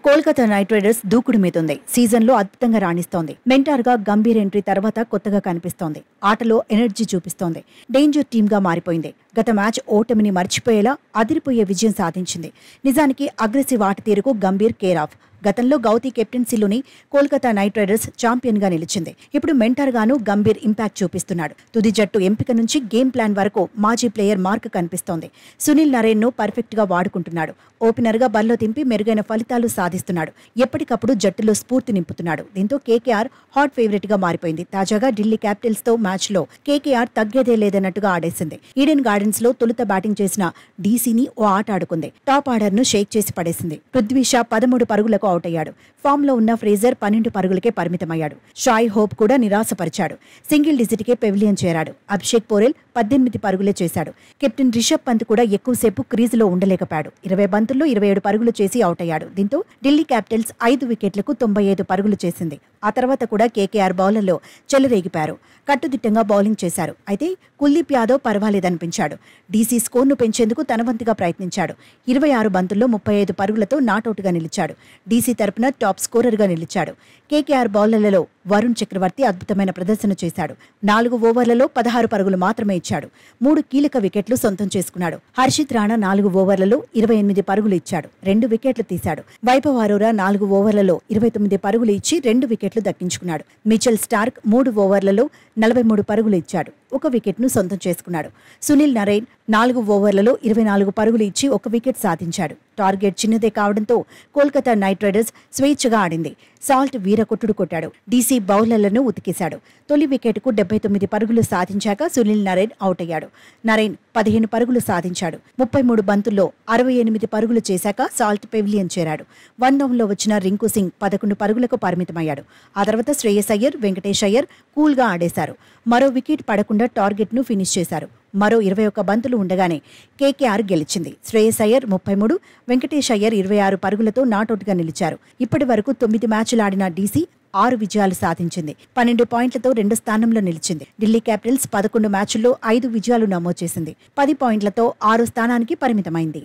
Kolkata night riders దూకుడు మీదుంది. సీజన్లో అద్భుతంగా రాణిస్తోంది. మెంటార్గా గంభీర్ ఎంట్రీ తర్వాత కొత్తగా కనిపిస్తోంది. ఆటలో ఎనర్జీ చూపిస్తోంది. డేంజర్ టీమ్గా మారిపోయింది. గత మ్యాచ్ ఓటమిని మర్చిపోయేలా అదిరిపోయే విజయం సాధించింది. నిజానికి అగ్రెసివ్ ఆట తీరుకు గంభీర్ కేర్ ఆఫ్. గతంలో గౌతీ కెప్టెన్సీలోని కోల్కతా నైట్ రైడర్స్ ఛాంపియన్గా నిలిచింది. ఇప్పుడు మెంటర్గాను గంభీర్ ఇంపాక్ట్ చూపిస్తున్నాడు. తుది జట్టు ఎంపిక నుంచి గేమ్ ప్లాన్ వరకు మాజీ ప్లేయర్ మార్క్ కనిపిస్తోంది. సునీల్ నరేన్ను పర్ఫెక్ట్గా వాడుకుంటున్నాడు. ఓపెనర్గా బరిలో దింపి మెరుగైన ఫలితాలు సాధిస్తున్నాడు. ఎప్పటికప్పుడు జట్టులో స్ఫూర్తి నింపుతున్నాడు. దీంతో కేకేఆర్ హాట్ ఫేవరెట్గా మారిపోయింది. తాజాగా ఢిల్లీ క్యాపిటల్స్తో మ్యాచ్లో కేకేఆర్ తగ్గేదే లేదన్నట్టుగా ఆడేసింది. ఈడెన్ గార్డెన్స్లో తొలుత బ్యాటింగ్ చేసిన డీసీని ఓ ఆట ఆడుకుంది. టాప్ ఆర్డర్ను షేక్ చేసి పడేసింది. పృథ్వీ షా 13 పరుగులకు అవుట్ అయ్యాడు. ఫామ్ లో ఉన్న ఫ్రేజర్ 12 పరుగులకే పరిమితమయ్యాడు. షాయ్ హోప్ కూడా నిరాశపరిచాడు. సింగిల్ డిజిట్కే పెవిలియన్ చేరాడు. అభిషేక్ పోరెల్ 18 పరుగులే చేశాడు. కెప్టెన్ రిషబ్ పంత్ కూడా ఎక్కువసేపు క్రీజులో ఉండలేకపోయాడు. 20 బంతుల్లో 27 పరుగులు చేసి అవుట్ అయ్యాడు. దీంతో ఢిల్లీ క్యాపిటల్స్ 5 వికెట్లకు 95 పరుగులు చేసింది. ఆ తర్వాత కూడా కేకేఆర్ బౌలర్లో చెలరేగిపారు. కట్టుదిట్టంగా బౌలింగ్ చేశారు. అయితే కుల్దీప్ యాదవ్ పర్వాలేదనిపించాడు. డీసీ స్కోర్ను పెంచేందుకు తనవంతుగా ప్రయత్నించాడు. 26 బంతుల్లో 35 పరుగులతో నాటౌట్గా నిలిచాడు. డీసీ తరపున టాప్ స్కోరర్గా నిలిచాడు. కేకేఆర్ బౌలర్లలో వరుణ్ చక్రవర్తి అద్భుతమైన ప్రదర్శన చేశాడు. 4 ఓవర్లలో 16 పరుగులు మాత్రమే ఇచ్చాడు. 3 కీలక వికెట్లు సొంతం చేసుకున్నాడు. హర్షిత్ రాణా 4 ఓవర్లలో 28 పరుగులు ఇచ్చాడు. 2 వికెట్లు తీశాడు. వైభవ్ అరోరా 4 ఓవర్లలో 29 పరుగులు ఇచ్చి 2 వికెట్లు దక్కించుకున్నాడు. మిచెల్ స్టార్క్ 3 ఓవర్లలో 43 పరుగులు ఇచ్చాడు. 1 వికెట్ను సొంతం చేసుకున్నాడు. సునీల్ నరేన్ 4 ఓవర్లలో 24 పరుగులు ఇచ్చి 1 వికెట్ సాధించాడు. టార్గెట్ చిన్నదే కావడంతో కోల్కతా నైట్ రైడర్స్ స్వేచ్ఛగా ఆడింది. సాల్ట్ వీరకొట్టుడు కొట్టాడు. డీసీ బౌలర్లను ఉతికేశాడు. తొలి వికెట్కు 79 పరుగులు సాధించాక సునీల్ నరేన్ అవుట్ అయ్యాడు. నరేన్ 15 పరుగులు సాధించాడు. 33 బంతుల్లో 68 పరుగులు చేశాక సాల్ట్ పెవిలియన్ చేరాడు. 1 డౌన్లో వచ్చిన రింకు సింగ్ 11 పరుగులకు పరిమితమయ్యాడు. ఆ తర్వాత శ్రేయస్ అయ్యర్, వెంకటేష్ అయ్యర్ కూల్గా ఆడేశారు. మరో వికెట్ పడకుండా టార్గెట్ను ఫినిష్ చేశారు. మరో 21 బంతులు ఉండగానే కేకేఆర్ గెలిచింది. శ్రేయస్ అయ్యర్ 33, వెంకటేష్ అయ్యర్ 26 పరుగులతో నాటౌట్గా నిలిచారు. ఇప్పటి వరకు 9 మ్యాచ్లు ఆడిన డీసీ 6 విజయాలు సాధించింది. 12 పాయింట్లతో 2వ స్థానంలో నిలిచింది. ఢిల్లీ క్యాపిటల్స్ 11 మ్యాచ్ల్లో 5 విజయాలు నమోదు చేసింది. 10 పాయింట్లతో 6వ స్థానానికి పరిమితమైంది.